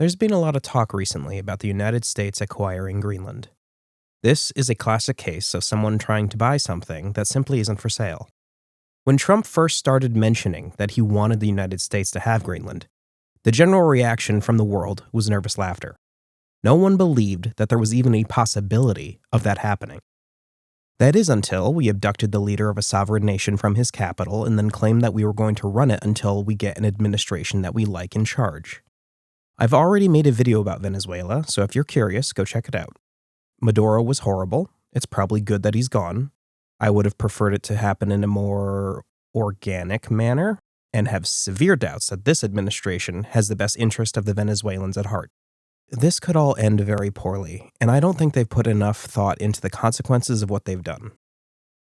There's been a lot of talk recently about the United States acquiring Greenland. This is a classic case of someone trying to buy something that simply isn't for sale. When Trump first started mentioning that he wanted the United States to have Greenland, the general reaction from the world was nervous laughter. No one believed that there was even a possibility of that happening. That is until we abducted the leader of a sovereign nation from his capital and then claimed that we were going to run it until we get an administration that we like in charge. I've already made a video about Venezuela, so if you're curious, go check it out. Maduro was horrible. It's probably good that he's gone. I would have preferred it to happen in a more organic manner, and have severe doubts that this administration has the best interest of the Venezuelans at heart. This could all end very poorly, and I don't think they've put enough thought into the consequences of what they've done.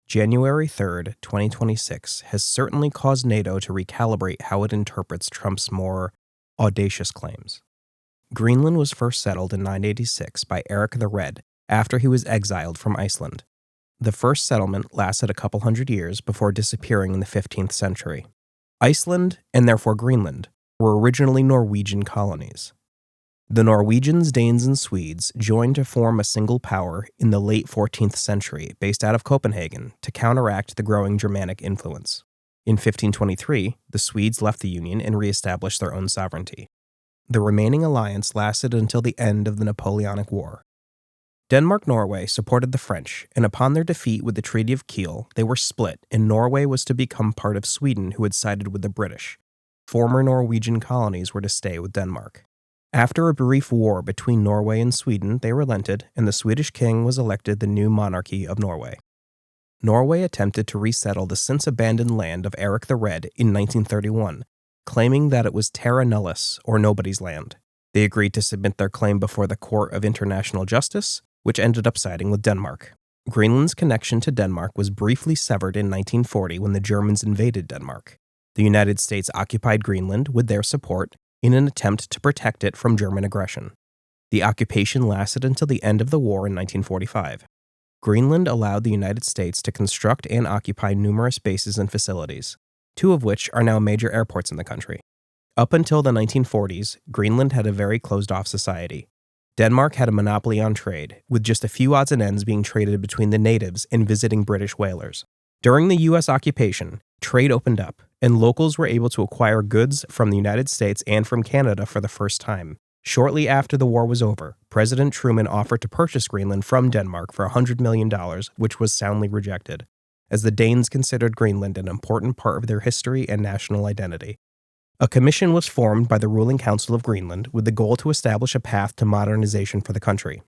January 3rd, 2026 has certainly caused NATO to recalibrate how it interprets Trump's more audacious claims. Greenland was first settled in 986 by Eric the Red after he was exiled from Iceland. The first settlement lasted a couple hundred years before disappearing in the 15th century. Iceland, and therefore Greenland, were originally Norwegian colonies. The Norwegians, Danes, and Swedes joined to form a single power in the late 14th century based out of Copenhagen to counteract the growing Germanic influence. In 1523, the Swedes left the Union and re-established their own sovereignty. The remaining alliance lasted until the end of the Napoleonic War. Denmark-Norway supported the French, and upon their defeat with the Treaty of Kiel, they were split, and Norway was to become part of Sweden, who had sided with the British. Former Norwegian colonies were to stay with Denmark. After a brief war between Norway and Sweden, they relented, and the Swedish king was elected the new monarchy of Norway. Norway attempted to resettle the since-abandoned land of Eric the Red in 1931, claiming that it was terra nullius, or nobody's land. They agreed to submit their claim before the Court of International Justice, which ended up siding with Denmark. Greenland's connection to Denmark was briefly severed in 1940 when the Germans invaded Denmark. The United States occupied Greenland with their support in an attempt to protect it from German aggression. The occupation lasted until the end of the war in 1945. Greenland allowed the United States to construct and occupy numerous bases and facilities, two of which are now major airports in the country. Up until the 1940s, Greenland had a very closed-off society. Denmark had a monopoly on trade, with just a few odds and ends being traded between the natives and visiting British whalers. During the U.S. occupation, trade opened up, and locals were able to acquire goods from the United States and from Canada for the first time. Shortly after the war was over, President Truman offered to purchase Greenland from Denmark for $100 million, which was soundly rejected, as the Danes considered Greenland an important part of their history and national identity. A commission was formed by the ruling council of Greenland with the goal to establish a path to modernization for the country.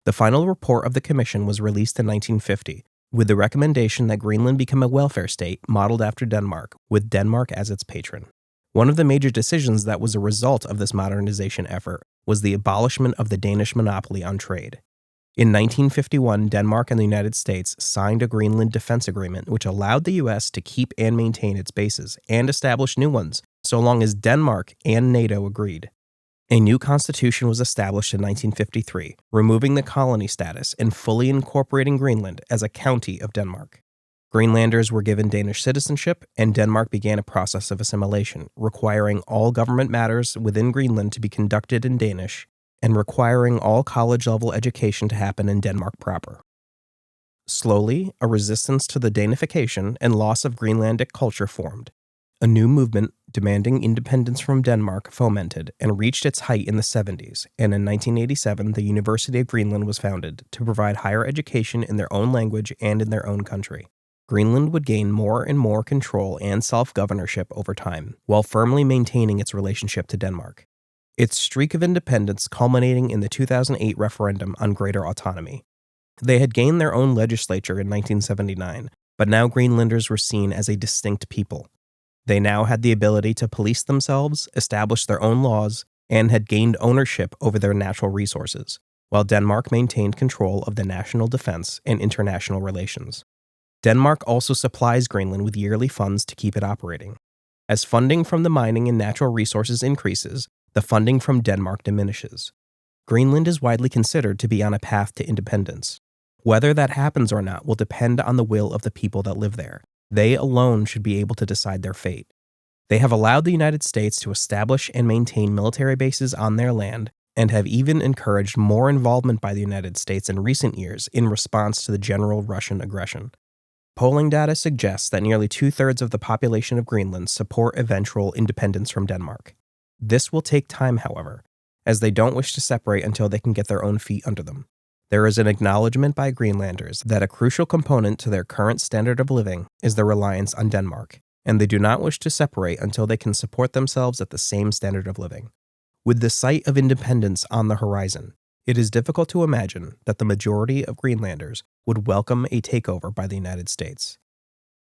The final report of the commission was released in 1950, with the recommendation that Greenland become a welfare state modeled after Denmark, with Denmark as its patron. One of the major decisions that was a result of this modernization effort was the abolishment of the Danish monopoly on trade. In 1951, Denmark and the United States signed a Greenland Defense Agreement which allowed the U.S. to keep and maintain its bases and establish new ones, so long as Denmark and NATO agreed. A new constitution was established in 1953, removing the colony status and fully incorporating Greenland as a county of Denmark. Greenlanders were given Danish citizenship, and Denmark began a process of assimilation, requiring all government matters within Greenland to be conducted in Danish, and requiring all college-level education to happen in Denmark proper. Slowly, a resistance to the Danification and loss of Greenlandic culture formed. A new movement demanding independence from Denmark fomented and reached its height in the 70s, and in 1987 the University of Greenland was founded to provide higher education in their own language and in their own country. Greenland would gain more and more control and self-governorship over time, while firmly maintaining its relationship to Denmark. Its streak of independence culminating in the 2008 referendum on greater autonomy. They had gained their own legislature in 1979, but now Greenlanders were seen as a distinct people. They now had the ability to police themselves, establish their own laws, and had gained ownership over their natural resources, while Denmark maintained control of the national defense and international relations. Denmark also supplies Greenland with yearly funds to keep it operating. As funding from the mining and natural resources increases, the funding from Denmark diminishes. Greenland is widely considered to be on a path to independence. Whether that happens or not will depend on the will of the people that live there. They alone should be able to decide their fate. They have allowed the United States to establish and maintain military bases on their land, and have even encouraged more involvement by the United States in recent years in response to the general Russian aggression. Polling data suggests that nearly 2/3 of the population of Greenland support eventual independence from Denmark. This will take time, however, as they don't wish to separate until they can get their own feet under them. There is an acknowledgement by Greenlanders that a crucial component to their current standard of living is their reliance on Denmark, and they do not wish to separate until they can support themselves at the same standard of living. With the sight of independence on the horizon, it is difficult to imagine that the majority of Greenlanders would welcome a takeover by the United States.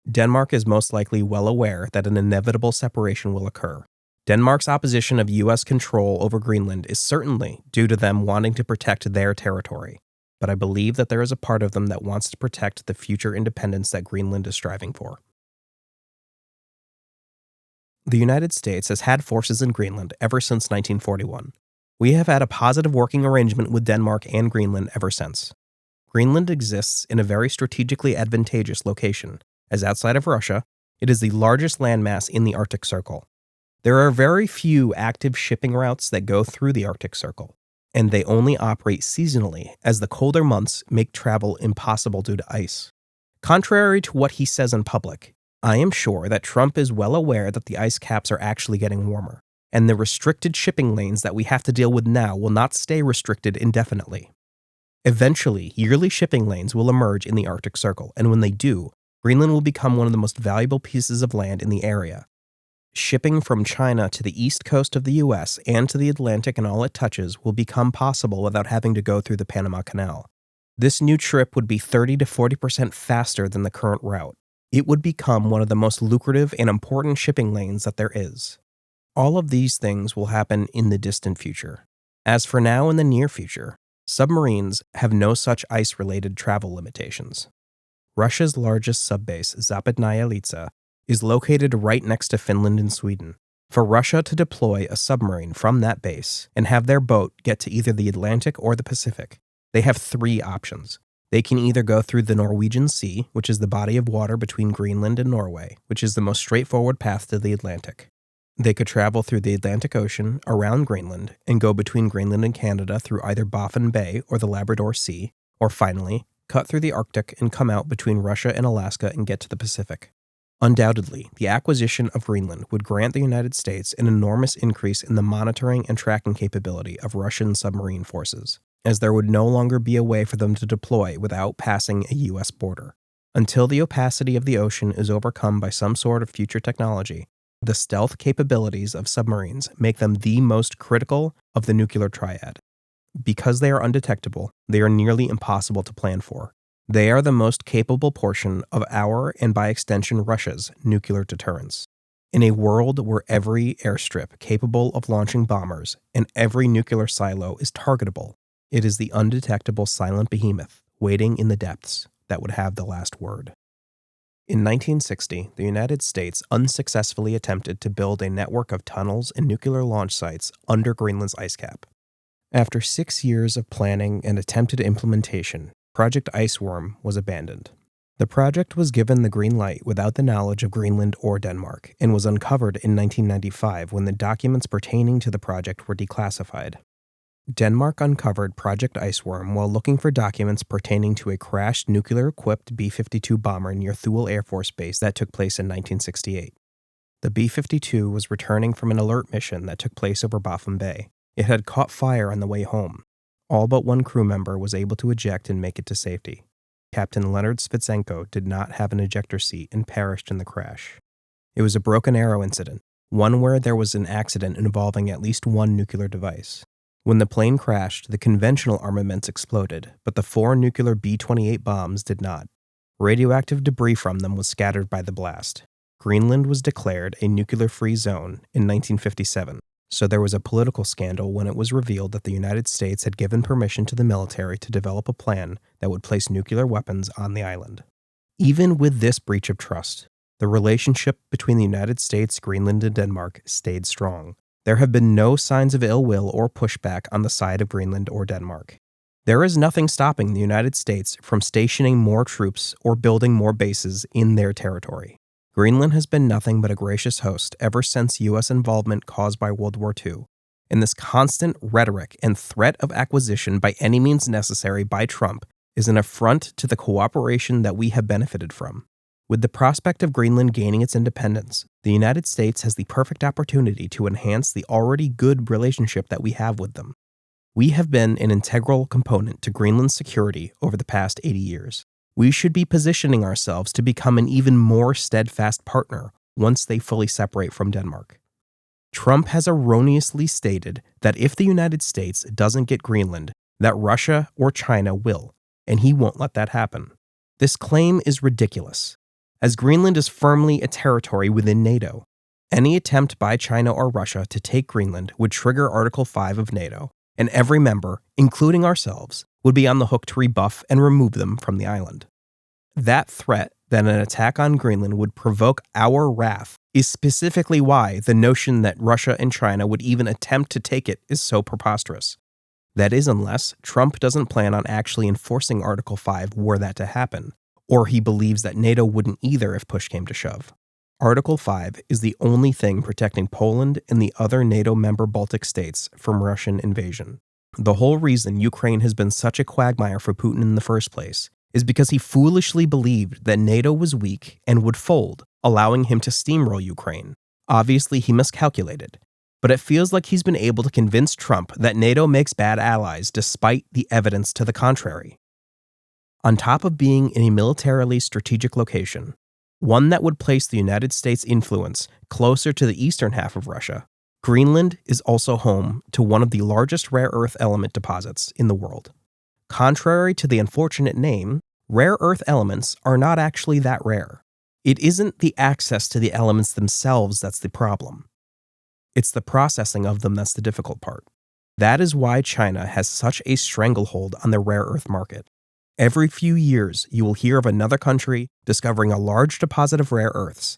Denmark is most likely well aware that an inevitable separation will occur. Denmark's opposition of U.S. control over Greenland is certainly due to them wanting to protect their territory, but I believe that there is a part of them that wants to protect the future independence that Greenland is striving for. The United States has had forces in Greenland ever since 1941. We have had a positive working arrangement with Denmark and Greenland ever since. Greenland exists in a very strategically advantageous location, as outside of Russia, it is the largest landmass in the Arctic Circle. There are very few active shipping routes that go through the Arctic Circle, and they only operate seasonally as the colder months make travel impossible due to ice. Contrary to what he says in public, I am sure that Trump is well aware that the ice caps are actually getting warmer, and the restricted shipping lanes that we have to deal with now will not stay restricted indefinitely. Eventually, yearly shipping lanes will emerge in the Arctic Circle, and when they do, Greenland will become one of the most valuable pieces of land in the area. Shipping from China to the east coast of the U.S. and to the Atlantic and all it touches will become possible without having to go through the Panama Canal. This new trip would be 30 to 40% faster than the current route. It would become one of the most lucrative and important shipping lanes that there is. All of these things will happen in the distant future. As for now, in the near future, submarines have no such ice-related travel limitations. Russia's largest subbase, Zapадnaya Litsa, is located right next to Finland and Sweden. For Russia to deploy a submarine from that base and have their boat get to either the Atlantic or the Pacific, they have three options. They can either go through the Norwegian Sea, which is the body of water between Greenland and Norway, which is the most straightforward path to the Atlantic. They could travel through the Atlantic Ocean around Greenland and go between Greenland and Canada through either Baffin Bay or the Labrador Sea, or finally, cut through the Arctic and come out between Russia and Alaska and get to the Pacific. Undoubtedly, the acquisition of Greenland would grant the United States an enormous increase in the monitoring and tracking capability of Russian submarine forces, as there would no longer be a way for them to deploy without passing a U.S. border. Until the opacity of the ocean is overcome by some sort of future technology, the stealth capabilities of submarines make them the most critical of the nuclear triad. Because they are undetectable, they are nearly impossible to plan for. They are the most capable portion of our, and by extension Russia's, nuclear deterrence. In a world where every airstrip capable of launching bombers and every nuclear silo is targetable, it is the undetectable silent behemoth waiting in the depths that would have the last word. In 1960, the United States unsuccessfully attempted to build a network of tunnels and nuclear launch sites under Greenland's ice cap. After 6 years of planning and attempted implementation, Project Iceworm was abandoned. The project was given the green light without the knowledge of Greenland or Denmark, and was uncovered in 1995 when the documents pertaining to the project were declassified. Denmark uncovered Project Iceworm while looking for documents pertaining to a crashed nuclear-equipped B-52 bomber near Thule Air Force Base that took place in 1968. The B-52 was returning from an alert mission that took place over Baffin Bay. It had caught fire on the way home. All but one crew member was able to eject and make it to safety. Captain Leonard Svitsenko did not have an ejector seat and perished in the crash. It was a broken arrow incident, one where there was an accident involving at least one nuclear device. When the plane crashed, the conventional armaments exploded, but the 4 nuclear B-28 bombs did not. Radioactive debris from them was scattered by the blast. Greenland was declared a nuclear-free zone in 1957, so there was a political scandal when it was revealed that the United States had given permission to the military to develop a plan that would place nuclear weapons on the island. Even with this breach of trust, the relationship between the United States, Greenland, and Denmark stayed strong. There have been no signs of ill will or pushback on the side of Greenland or Denmark. There is nothing stopping the United States from stationing more troops or building more bases in their territory. Greenland has been nothing but a gracious host ever since US involvement caused by World War II, and this constant rhetoric and threat of acquisition by any means necessary by Trump is an affront to the cooperation that we have benefited from. With the prospect of Greenland gaining its independence, the United States has the perfect opportunity to enhance the already good relationship that we have with them. We have been an integral component to Greenland's security over the past 80 years. We should be positioning ourselves to become an even more steadfast partner once they fully separate from Denmark. Trump has erroneously stated that if the United States doesn't get Greenland, that Russia or China will, and he won't let that happen. This claim is ridiculous, as Greenland is firmly a territory within NATO. Any attempt by China or Russia to take Greenland would trigger Article 5 of NATO, and every member, including ourselves, would be on the hook to rebuff and remove them from the island. That threat that an attack on Greenland would provoke our wrath is specifically why the notion that Russia and China would even attempt to take it is so preposterous. That is, unless Trump doesn't plan on actually enforcing Article 5 were that to happen, or he believes that NATO wouldn't either if push came to shove. Article 5 is the only thing protecting Poland and the other NATO member Baltic states from Russian invasion. The whole reason Ukraine has been such a quagmire for Putin in the first place is because he foolishly believed that NATO was weak and would fold, allowing him to steamroll Ukraine. Obviously, he miscalculated, but it feels like he's been able to convince Trump that NATO makes bad allies despite the evidence to the contrary. On top of being in a militarily strategic location, one that would place the United States' influence closer to the eastern half of Russia, Greenland is also home to one of the largest rare earth element deposits in the world. Contrary to the unfortunate name, rare earth elements are not actually that rare. It isn't the access to the elements themselves that's the problem. It's the processing of them that's the difficult part. That is why China has such a stranglehold on the rare earth market. Every few years, you will hear of another country discovering a large deposit of rare earths.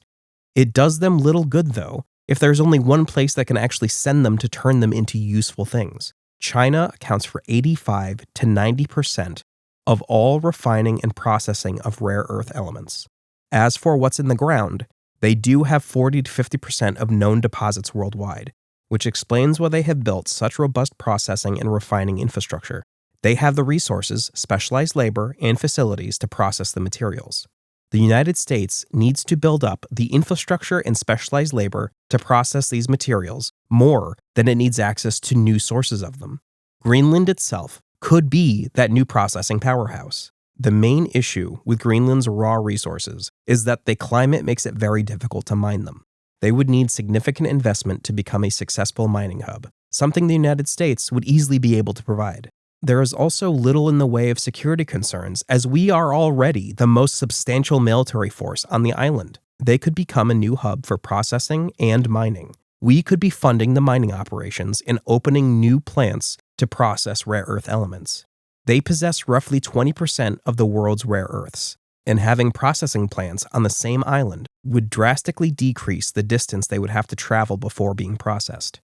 It does them little good, though, if there's only one place that can actually send them to turn them into useful things. China accounts for 85 to 90% of all refining and processing of rare earth elements. As for what's in the ground, they do have 40 to 50% of known deposits worldwide, which explains why they have built such robust processing and refining infrastructure. They have the resources, specialized labor, and facilities to process the materials. The United States needs to build up the infrastructure and specialized labor to process these materials more than it needs access to new sources of them. Greenland itself could be that new processing powerhouse. The main issue with Greenland's raw resources is that the climate makes it very difficult to mine them. They would need significant investment to become a successful mining hub, something the United States would easily be able to provide. There is also little in the way of security concerns, as we are already the most substantial military force on the island. They could become a new hub for processing and mining. We could be funding the mining operations and opening new plants to process rare earth elements. They possess roughly 20% of the world's rare earths, and having processing plants on the same island would drastically decrease the distance they would have to travel before being processed.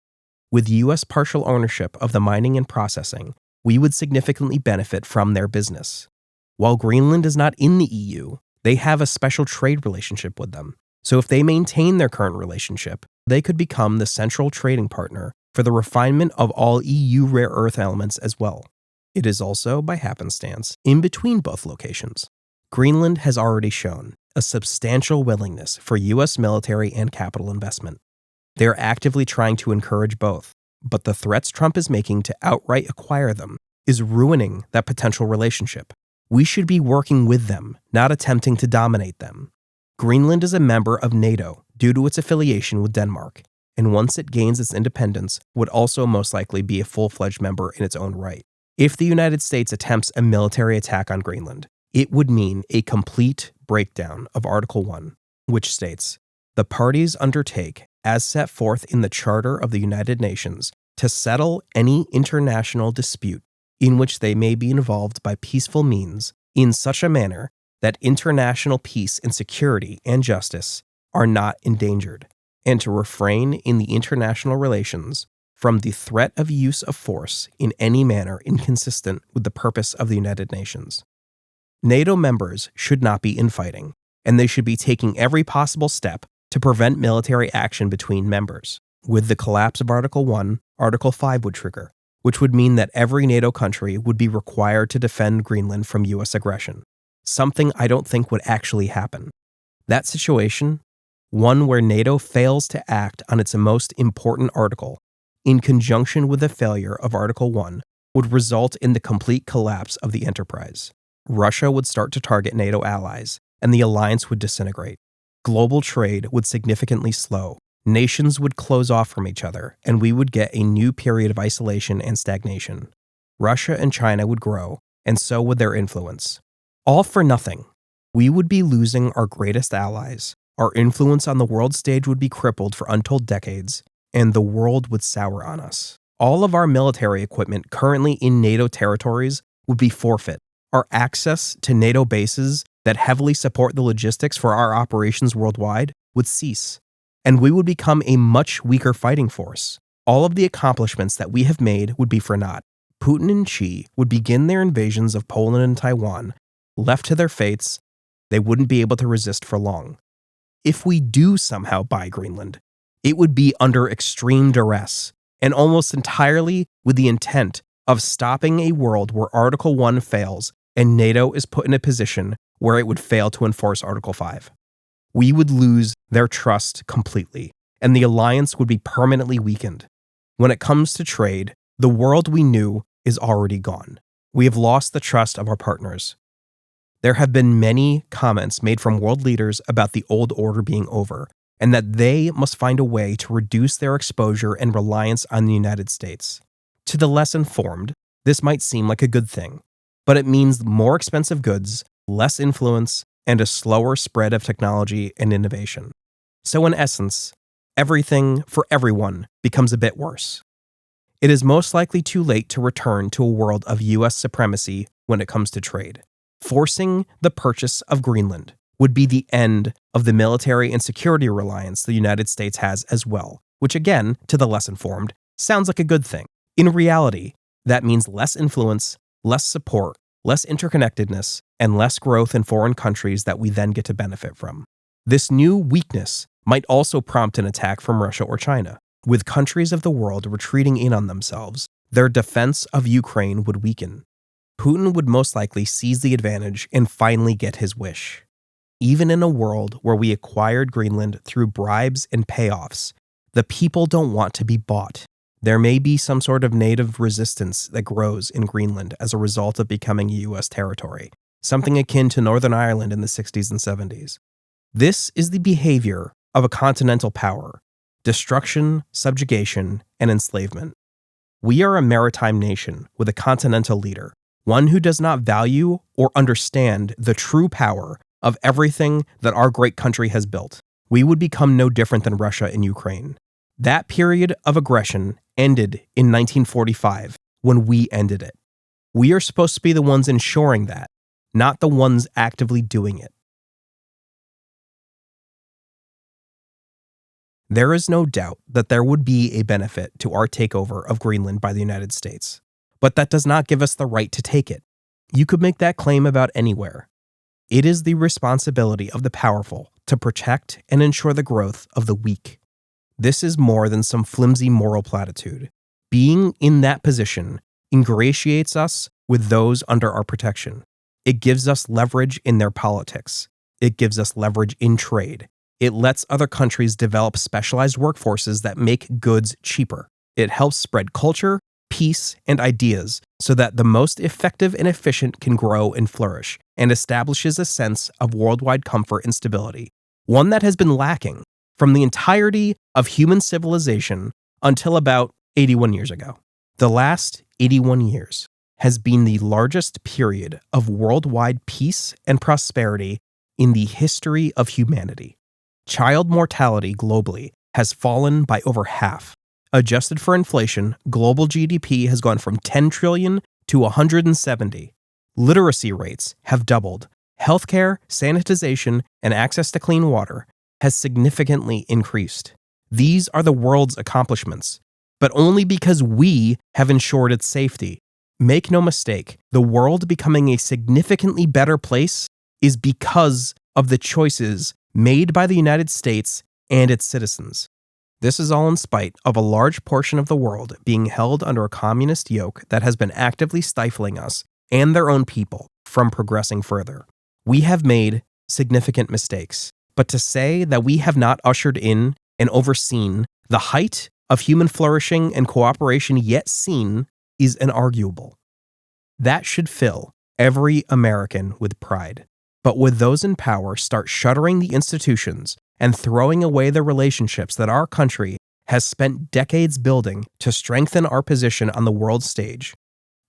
With U.S. partial ownership of the mining and processing, we would significantly benefit from their business. While Greenland is not in the EU, they have a special trade relationship with them. So if they maintain their current relationship, they could become the central trading partner for the refinement of all EU rare earth elements as well. It is also, by happenstance, in between both locations. Greenland has already shown a substantial willingness for U.S. military and capital investment. They are actively trying to encourage both, but the threats Trump is making to outright acquire them is ruining that potential relationship. We should be working with them, not attempting to dominate them. Greenland is a member of NATO due to its affiliation with Denmark, and once it gains its independence, would also most likely be a full-fledged member in its own right. If the United States attempts a military attack on Greenland, it would mean a complete breakdown of Article 1, which states, "The parties undertake, as set forth in the Charter of the United Nations, to settle any international dispute in which they may be involved by peaceful means in such a manner that international peace and security and justice are not endangered, and to refrain in the international relations from the threat of use of force in any manner inconsistent with the purpose of the United Nations." NATO members should not be infighting. and they should be taking every possible step to prevent military action between members. With the collapse of Article 1, Article 5 would trigger, which would mean that every NATO country would be required to defend Greenland from US aggression, something I don't think would actually happen. That situation, one where NATO fails to act on its most important article, in conjunction with the failure of Article 1, would result in the complete collapse of the enterprise. Russia would start to target NATO allies, and the alliance would disintegrate. Global trade would significantly slow. Nations would close off from each other, and we would get a new period of isolation and stagnation. Russia and China would grow, and so would their influence. All for nothing. We would be losing our greatest allies, our influence on the world stage would be crippled for untold decades, and the world would sour on us. All of our military equipment currently in NATO territories would be forfeit. Our access to NATO bases that heavily support the logistics for our operations worldwide would cease, and we would become a much weaker fighting force. All of the accomplishments that we have made would be for naught. Putin and Xi would begin their invasions of Poland and Taiwan. Left to their fates, they wouldn't be able to resist for long. If we do somehow buy Greenland, it would be under extreme duress, and almost entirely with the intent of stopping a world where Article 1 fails and NATO is put in a position where it would fail to enforce Article 5. We would lose their trust completely, and the alliance would be permanently weakened. When it comes to trade, the world we knew is already gone. We have lost the trust of our partners. There have been many comments made from world leaders about the old order being over, and that they must find a way to reduce their exposure and reliance on the United States. To the less informed, this might seem like a good thing, but it means more expensive goods, less influence, and a slower spread of technology and innovation. So in essence, everything for everyone becomes a bit worse. It is most likely too late to return to a world of US supremacy when it comes to trade. Forcing the purchase of Greenland would be the end of the military and security reliance the United States has as well, which again, to the less informed, sounds like a good thing. In reality, that means less influence, less support, less interconnectedness, and less growth in foreign countries that we then get to benefit from. This new weakness might also prompt an attack from Russia or China. With countries of the world retreating in on themselves, their defense of Ukraine would weaken. Putin would most likely seize the advantage and finally get his wish. Even in a world where we acquired Greenland through bribes and payoffs, the people don't want to be bought. There may be some sort of native resistance that grows in Greenland as a result of becoming a U.S. territory, something akin to Northern Ireland in the 60s and 70s. This is the behavior of a continental power: destruction, subjugation, and enslavement. We are a maritime nation with a continental leader, one who does not value or understand the true power of everything that our great country has built. We would become no different than Russia and Ukraine. That period of aggression ended in 1945 when we ended it. We are supposed to be the ones ensuring that, not the ones actively doing it. There is no doubt that there would be a benefit to our takeover of Greenland by the United States, but that does not give us the right to take it. You could make that claim about anywhere. It is the responsibility of the powerful to protect and ensure the growth of the weak. This is more than some flimsy moral platitude. Being in that position ingratiates us with those under our protection. It gives us leverage in their politics. It gives us leverage in trade. It lets other countries develop specialized workforces that make goods cheaper. It helps spread culture, peace, and ideas so that the most effective and efficient can grow and flourish, and establishes a sense of worldwide comfort and stability, one that has been lacking from the entirety of human civilization until about 81 years ago. The last 81 years has been the largest period of worldwide peace and prosperity in the history of humanity. Child mortality globally has fallen by over half. Adjusted for inflation, global GDP has gone from 10 trillion to 170. Literacy rates have doubled. Healthcare, sanitization, and access to clean water has significantly increased. These are the world's accomplishments, but only because we have ensured its safety. Make no mistake, the world becoming a significantly better place is because of the choices made by the United States and its citizens. This is all in spite of a large portion of the world being held under a communist yoke that has been actively stifling us and their own people from progressing further. We have made significant mistakes, but to say that we have not ushered in and overseen the height of human flourishing and cooperation yet seen is inarguable. That should fill every American with pride. But would those in power start shuttering the institutions and throwing away the relationships that our country has spent decades building to strengthen our position on the world stage,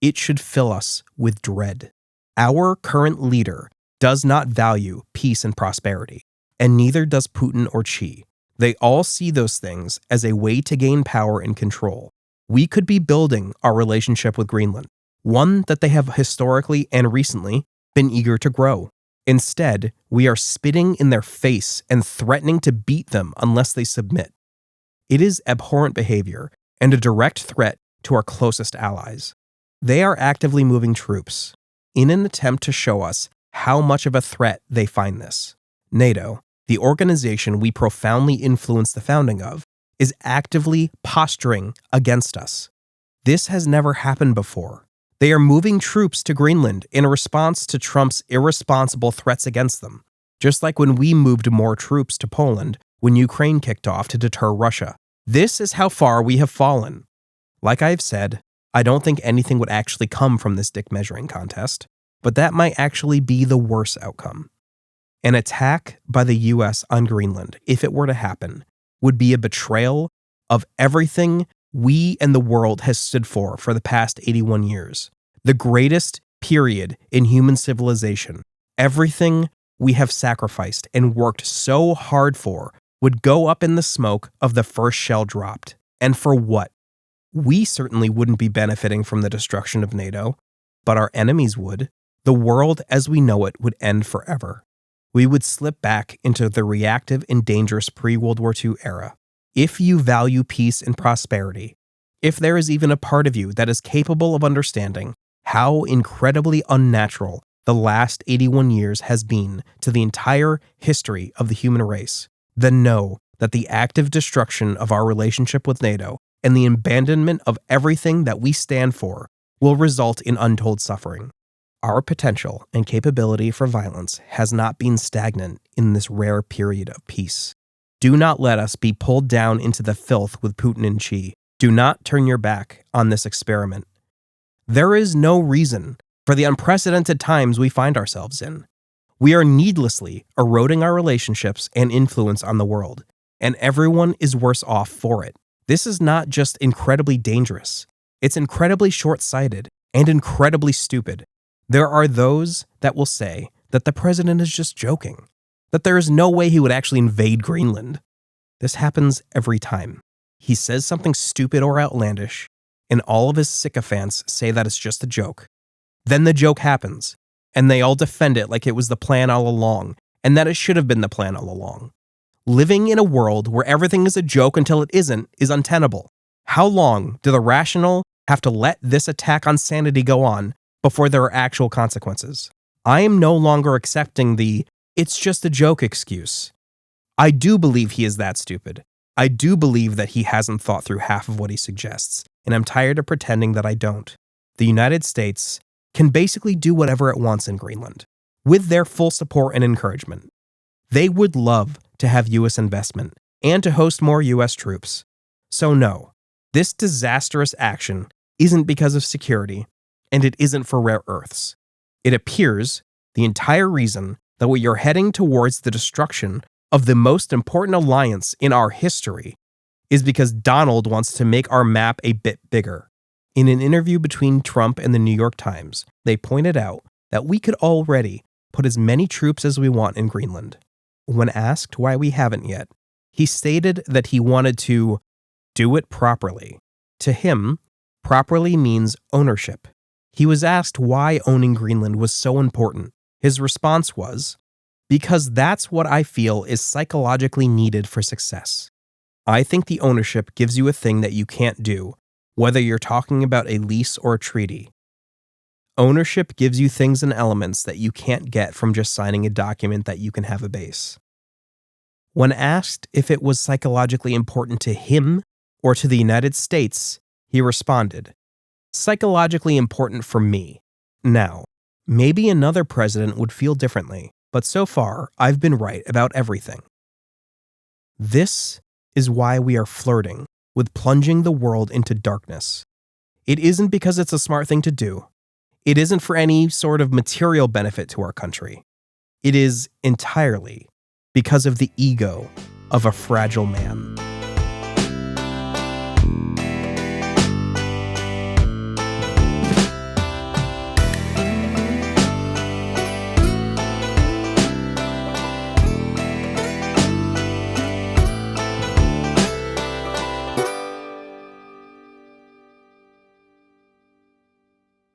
it should fill us with dread. Our current leader does not value peace and prosperity, and neither does Putin or Xi. They all see those things as a way to gain power and control. We could be building our relationship with Greenland, one that they have historically and recently been eager to grow. Instead, we are spitting in their face and threatening to beat them unless they submit. It is abhorrent behavior and a direct threat to our closest allies. They are actively moving troops in an attempt to show us how much of a threat they find this. NATO, the organization we profoundly influenced the founding of, is actively posturing against us. This has never happened before. They are moving troops to Greenland in response to Trump's irresponsible threats against them, just like when we moved more troops to Poland when Ukraine kicked off to deter Russia. This is how far we have fallen. Like I have said, I don't think anything would actually come from this dick measuring contest, but that might actually be the worst outcome. An attack by the US on Greenland, if it were to happen, would be a betrayal of everything we and the world has stood for the past 81 years. The greatest period in human civilization. Everything we have sacrificed and worked so hard for would go up in the smoke of the first shell dropped. And for what? We certainly wouldn't be benefiting from the destruction of NATO, but our enemies would. The world as we know it would end forever. We would slip back into the reactive and dangerous pre-World War II era. If you value peace and prosperity, if there is even a part of you that is capable of understanding how incredibly unnatural the last 81 years has been to the entire history of the human race, then know that the active destruction of our relationship with NATO and the abandonment of everything that we stand for will result in untold suffering. Our potential and capability for violence has not been stagnant in this rare period of peace. Do not let us be pulled down into the filth with Putin and Xi. Do not turn your back on this experiment. There is no reason for the unprecedented times we find ourselves in. We are needlessly eroding our relationships and influence on the world, and everyone is worse off for it. This is not just incredibly dangerous. It's incredibly short-sighted and incredibly stupid. There are those that will say that the president is just joking, that there is no way he would actually invade Greenland. This happens every time. He says something stupid or outlandish, and all of his sycophants say that it's just a joke. Then the joke happens, and they all defend it like it was the plan all along, and that it should have been the plan all along. Living in a world where everything is a joke until it isn't is untenable. How long do the rational have to let this attack on sanity go on before there are actual consequences? I am no longer accepting the "it's just a joke" excuse. I do believe he is that stupid. I do believe that he hasn't thought through half of what he suggests, and I'm tired of pretending that I don't. The United States can basically do whatever it wants in Greenland, with their full support and encouragement. They would love to have U.S. investment and to host more U.S. troops. So no, this disastrous action isn't because of security, and it isn't for rare earths. It appears the entire reason that we are heading towards the destruction of the most important alliance in our history is because Donald wants to make our map a bit bigger. In an interview between Trump and the New York Times, they pointed out that we could already put as many troops as we want in Greenland. When asked why we haven't yet, he stated that he wanted to do it properly. To him, properly means ownership. He was asked why owning Greenland was so important. His response was, "Because that's what I feel is psychologically needed for success. I think the ownership gives you a thing that you can't do, whether you're talking about a lease or a treaty. Ownership gives you things and elements that you can't get from just signing a document that you can have a base. When asked if it was psychologically important to him or to the United States, he responded, "Psychologically important for me. Now, maybe another president would feel differently, but so far, I've been right about everything." This is why we are flirting with plunging the world into darkness. It isn't because it's a smart thing to do. It isn't for any sort of material benefit to our country. It is entirely because of the ego of a fragile man.